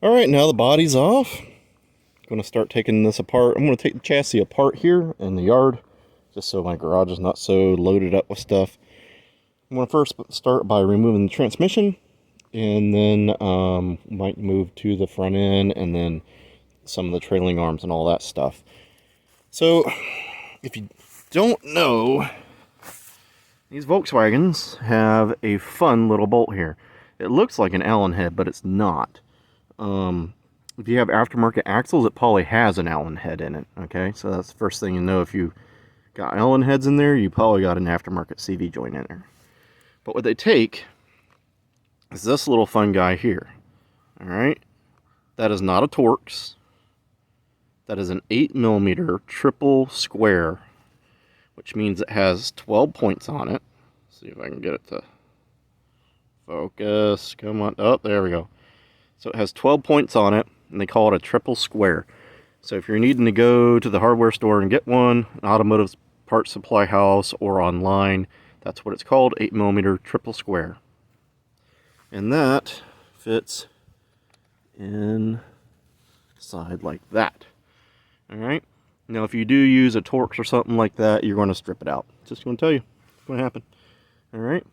Alright, now the body's off. I'm going to start taking this apart. I'm going to take the chassis apart here in the yard, just so my garage is not so loaded up with stuff. I'm going to first start by removing the transmission, and then might move to the front end, and then some of the trailing arms and all that stuff. So, if you don't know, these Volkswagens have a fun little bolt here. It looks like an Allen head, but it's not. If you have aftermarket axles, it probably has an Allen head in it, okay? So that's the first thing you know. If you got Allen heads in there, you probably got an aftermarket CV joint in there. But what they take is this little fun guy here, alright? That is not a Torx. That is an 8mm triple square, which means it has 12 points on it. Let's see if I can get it to focus. Come on. Oh, there we go. So it has 12 points on it, and they call it a triple square. So if you're needing to go to the hardware store and get one, an automotive parts supply house, or online, that's what it's called, 8mm triple square. And that fits inside like that. Alright? Now if you do use a Torx or something like that, you're going to strip it out. Just going to tell you what's going to happen. Alright?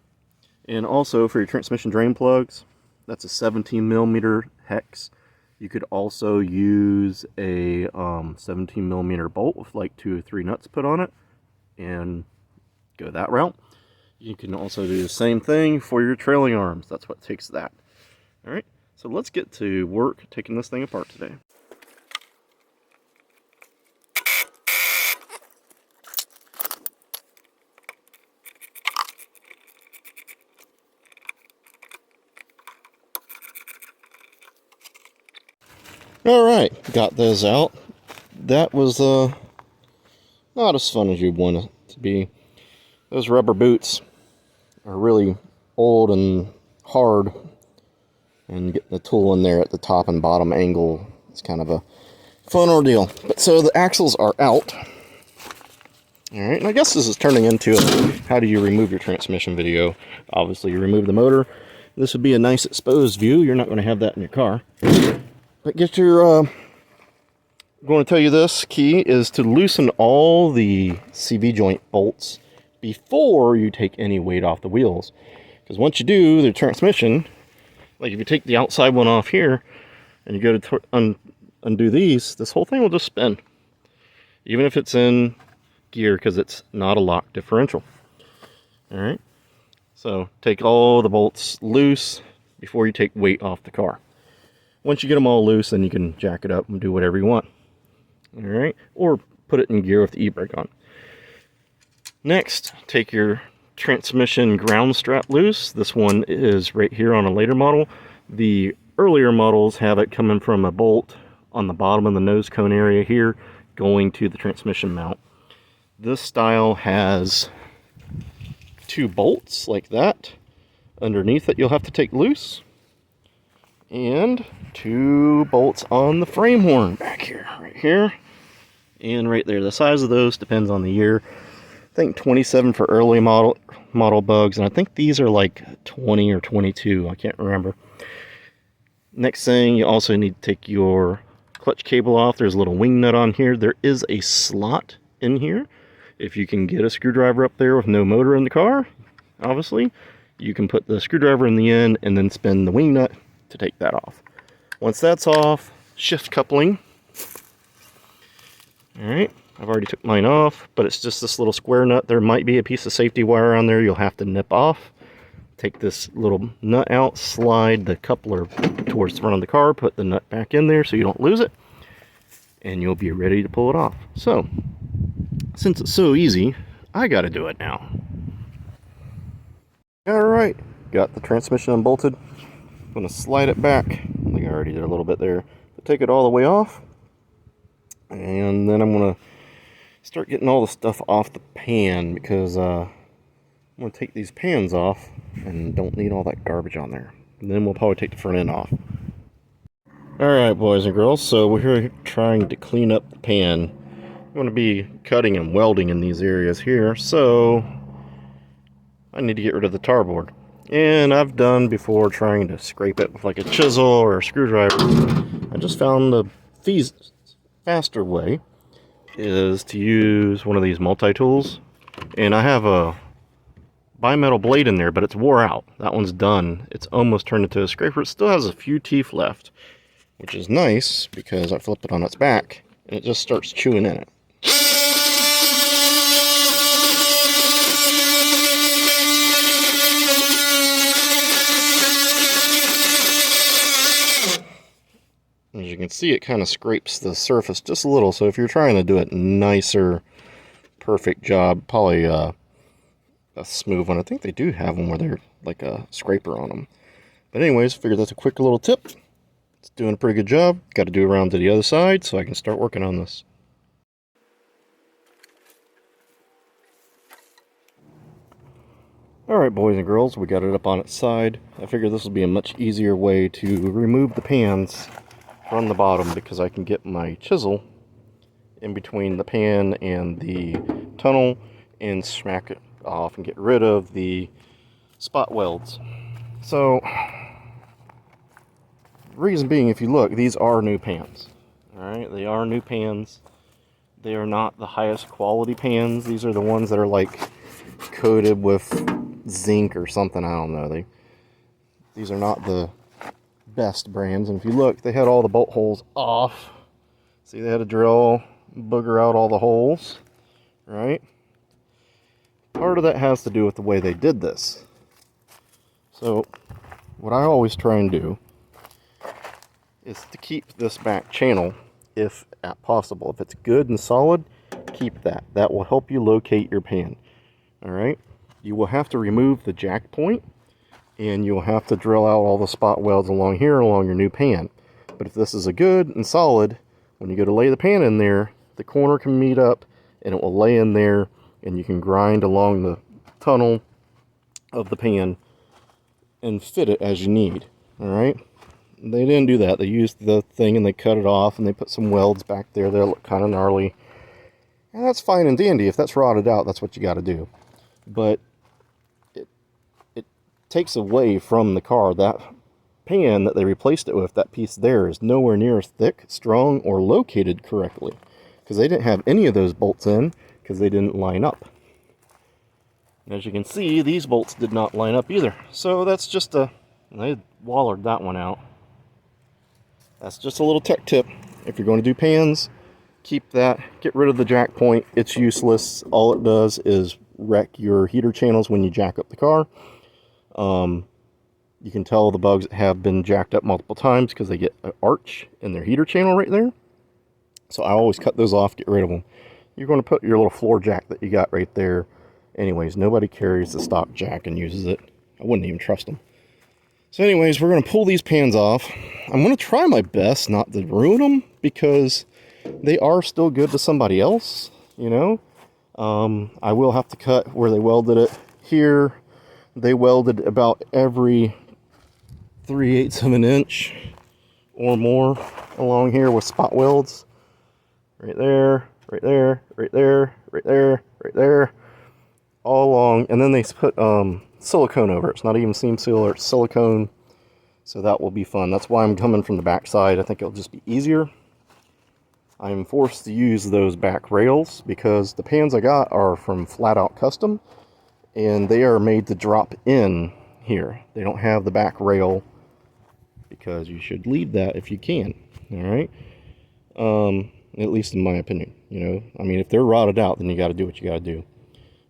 And also for your transmission drain plugs, that's a 17mm hex. You could also use a 17mm bolt with like 2 or 3 nuts put on it and go that route. You can also do the same thing for your trailing arms. That's what takes that. Alright, so let's get to work taking this thing apart today. Alright, got those out. That was not as fun as you'd want it to be. Those rubber boots are really old and hard, and getting the tool in there at the top and bottom angle is kind of a fun ordeal. But so the axles are out. Alright, and I guess this is turning into a how do you remove your transmission video. Obviously you remove the motor. This would be a nice exposed view. You're not going to have that in your car. But get your, I'm going to tell you this, key is to loosen all the CV joint bolts before you take any weight off the wheels. Because once you do, the transmission, like if you take the outside one off here, and you go to undo these, this whole thing will just spin. Even if it's in gear, because it's not a lock differential. Alright, so take all the bolts loose before you take weight off the car. Once you get them all loose, then you can jack it up and do whatever you want. Alright, or put it in gear with the e-brake on. Next, take your transmission ground strap loose. This one is right here on a later model. The earlier models have it coming from a bolt on the bottom of the nose cone area here, going to the transmission mount. This style has 2 bolts like that underneath that you'll have to take loose. And 2 bolts on the frame horn back here, right here, and right there. The size of those depends on the year. I think 27 for early model bugs, and I think these are like 20 or 22. I can't remember. Next thing, you also need to take your clutch cable off. There's a little wing nut on here. There is a slot in here. If you can get a screwdriver up there with no motor in the car, obviously, you can put the screwdriver in the end and then spin the wing nut to take that off. Once that's off, shift coupling. Alright, I've already took mine off, but it's just this little square nut. There might be a piece of safety wire on there you'll have to nip off. Take this little nut out, slide the coupler towards the front of the car, put the nut back in there so you don't lose it, and you'll be ready to pull it off. So, since it's so easy, I gotta do it now. Alright, got the transmission unbolted. I'm going to slide it back. I think I already did a little bit there. But take it all the way off. And then I'm going to start getting all the stuff off the pan, because I'm going to take these pans off and don't need all that garbage on there. And then we'll probably take the front end off. Alright, boys and girls, so we're here trying to clean up the pan. I'm going to be cutting and welding in these areas here, so I need to get rid of the tar board. And I've done before trying to scrape it with like a chisel or a screwdriver. I just found the faster way is to use one of these multi-tools. And I have a bimetal blade in there, but it's wore out. That one's done. It's almost turned into a scraper. It still has a few teeth left, which is nice because I flipped it on its back and it just starts chewing in it. As you can see, it kind of scrapes the surface just a little, so if you're trying to do it nicer, perfect job, probably a smooth one. I think they do have them where they're like a scraper on them. But anyways, figured that's a quick little tip. It's doing a pretty good job. Got to do around to the other side so I can start working on this. Alright boys and girls, we got it up on its side. I figured this will be a much easier way to remove the pans from the bottom because I can get my chisel in between the pan and the tunnel and smack it off and get rid of the spot welds. So, reason being, if you look, these are new pans. Alright, they are new pans. They are not the highest quality pans. These are the ones that are like coated with zinc or something, I don't know. These are not the best brands, and if you look, they had all the bolt holes off. See, they had to drill, booger out all the holes, right? Part of that has to do with the way they did this. So, what I always try and do is to keep this back channel, if at possible. If it's good and solid, keep that. That will help you locate your pan. Alright? You will have to remove the jack point, and you'll have to drill out all the spot welds along here, along your new pan. But if this is a good and solid, when you go to lay the pan in there, the corner can meet up, and it will lay in there, and you can grind along the tunnel of the pan and fit it as you need. Alright? They didn't do that. They used the thing and they cut it off, and they put some welds back there that look kind of gnarly. And that's fine and dandy. If that's rotted out, that's what you got to do. But it takes away from the car. That pan that they replaced it with, that piece there, is nowhere near as thick, strong, or located correctly. Because they didn't have any of those bolts in, because they didn't line up. And as you can see, these bolts did not line up either. So that's just they wallered that one out. That's just a little tech tip. If you're going to do pans, keep that. Get rid of the jack point. It's useless. All it does is wreck your heater channels when you jack up the car. You can tell the bugs have been jacked up multiple times because they get an arch in their heater channel right there. So I always cut those off, get rid of them. You're going to put your little floor jack that you got right there. Anyways, nobody carries the stock jack and uses it. I wouldn't even trust them. So anyways, we're going to pull these pans off. I'm going to try my best not to ruin them because they are still good to somebody else, you know. I will have to cut where they welded it. Here, they welded about every 3/8 of an inch or more along here with spot welds. Right there, right there, right there, right there, right there. All along. And then they put silicone over it. It's not even seam seal, or it's silicone. So that will be fun. That's why I'm coming from the back side. I think it'll just be easier. I'm forced to use those back rails because the pans I got are from Flat Out Custom, and they are made to drop in here. They don't have the back rail because you should leave that if you can. Alright? At least in my opinion. You know, I mean, if they're rotted out, then you got to do what you got to do.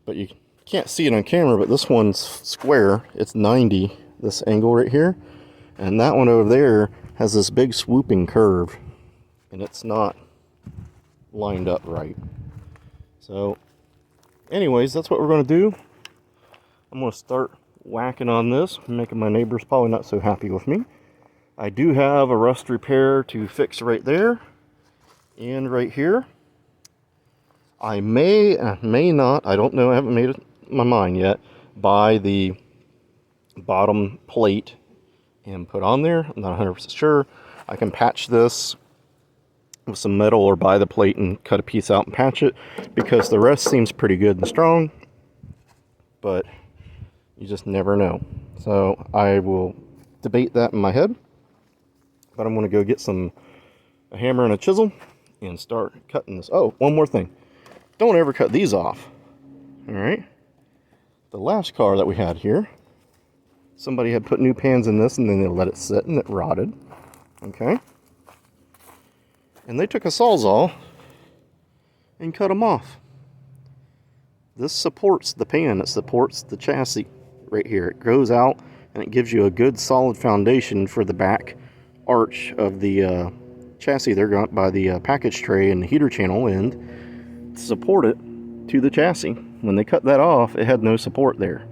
But you can't see it on camera, but this one's square. It's 90, this angle right here. And that one over there has this big swooping curve, and it's not lined up right. So anyways, that's what we're going to do. I'm going to start whacking on this, making my neighbors probably not so happy with me. I do have a rust repair to fix right there and right here. I may not, I don't know, I haven't made up my mind yet, buy the bottom plate and put on there. I'm not 100% sure. I can patch this with some metal or buy the plate and cut a piece out and patch it, because the rest seems pretty good and strong, but you just never know. So I will debate that in my head. But I'm going to go get a hammer and a chisel and start cutting this. Oh, one more thing. Don't ever cut these off. All right. The last car that we had here, somebody had put new pans in this and then they let it sit and it rotted. Okay. And they took a Sawzall and cut them off. This supports the pan. It supports the chassis right here. It goes out and it gives you a good solid foundation for the back arch of the chassis there by the package tray and the heater channel end to support it to the chassis. When they cut that off, it had no support there.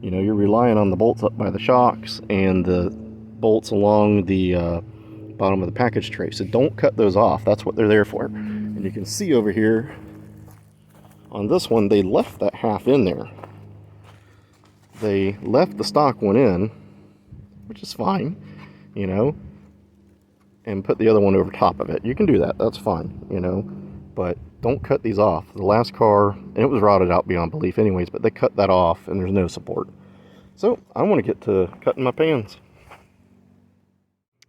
You know, you're relying on the bolts up by the shocks and the bolts along the bottom of the package tray. So don't cut those off. That's what they're there for. And you can see over here on this one, they left that half in there. They left the stock one in, which is fine, you know, and put the other one over top of it. You can do that. That's fine, you know, but don't cut these off. The last car, and it was rotted out beyond belief anyways, but they cut that off and there's no support. So I want to get to cutting my pans.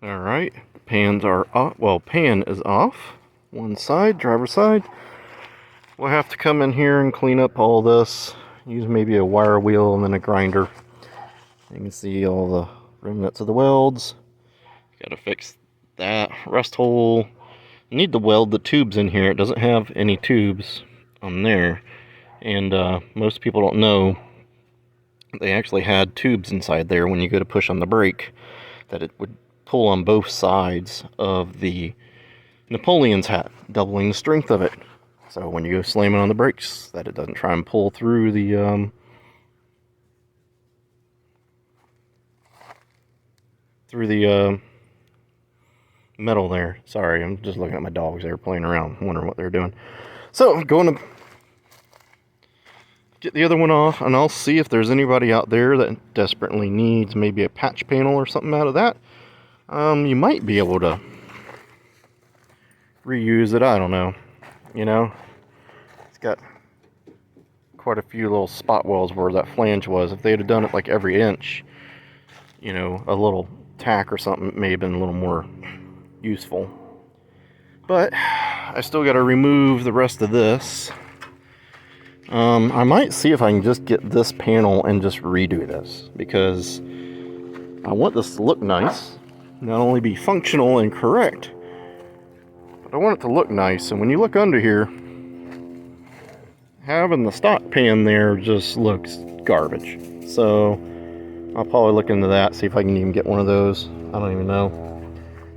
All right, pans are off. Well, pan is off. One side, driver's side. We'll have to come in here and clean up all this. Use maybe a wire wheel and then a grinder. You can see all the remnants of the welds. Got to fix that rust hole. Need to weld the tubes in here. It doesn't have any tubes on there. And most people don't know they actually had tubes inside there when you go to push on the brake, that it would pull on both sides of the Napoleon's hat, doubling the strength of it. So when you go slamming on the brakes, that it doesn't try and pull through the metal there. Sorry, I'm just looking at my dogs. They're playing around, wondering what they're doing. So I'm going to get the other one off, and I'll see if there's anybody out there that desperately needs maybe a patch panel or something out of that. You might be able to reuse it. I don't know. You know, it's got quite a few little spot welds where that flange was. If they'd have done it like every inch, you know, a little tack or something may have been a little more useful. But I still got to remove the rest of this. I might see if I can just get this panel and just redo this, because I want this to look nice, not only be functional and correct, but I want it to look nice. And when you look under here, having the stock pan there just looks garbage. So I'll probably look into that, see if I can even get one of those. I don't even know.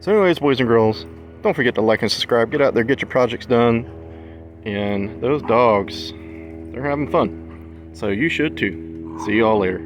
So anyways, boys and girls, don't forget to like and subscribe. Get out there, get your projects done. And those dogs, they're having fun. So you should too. See y'all later.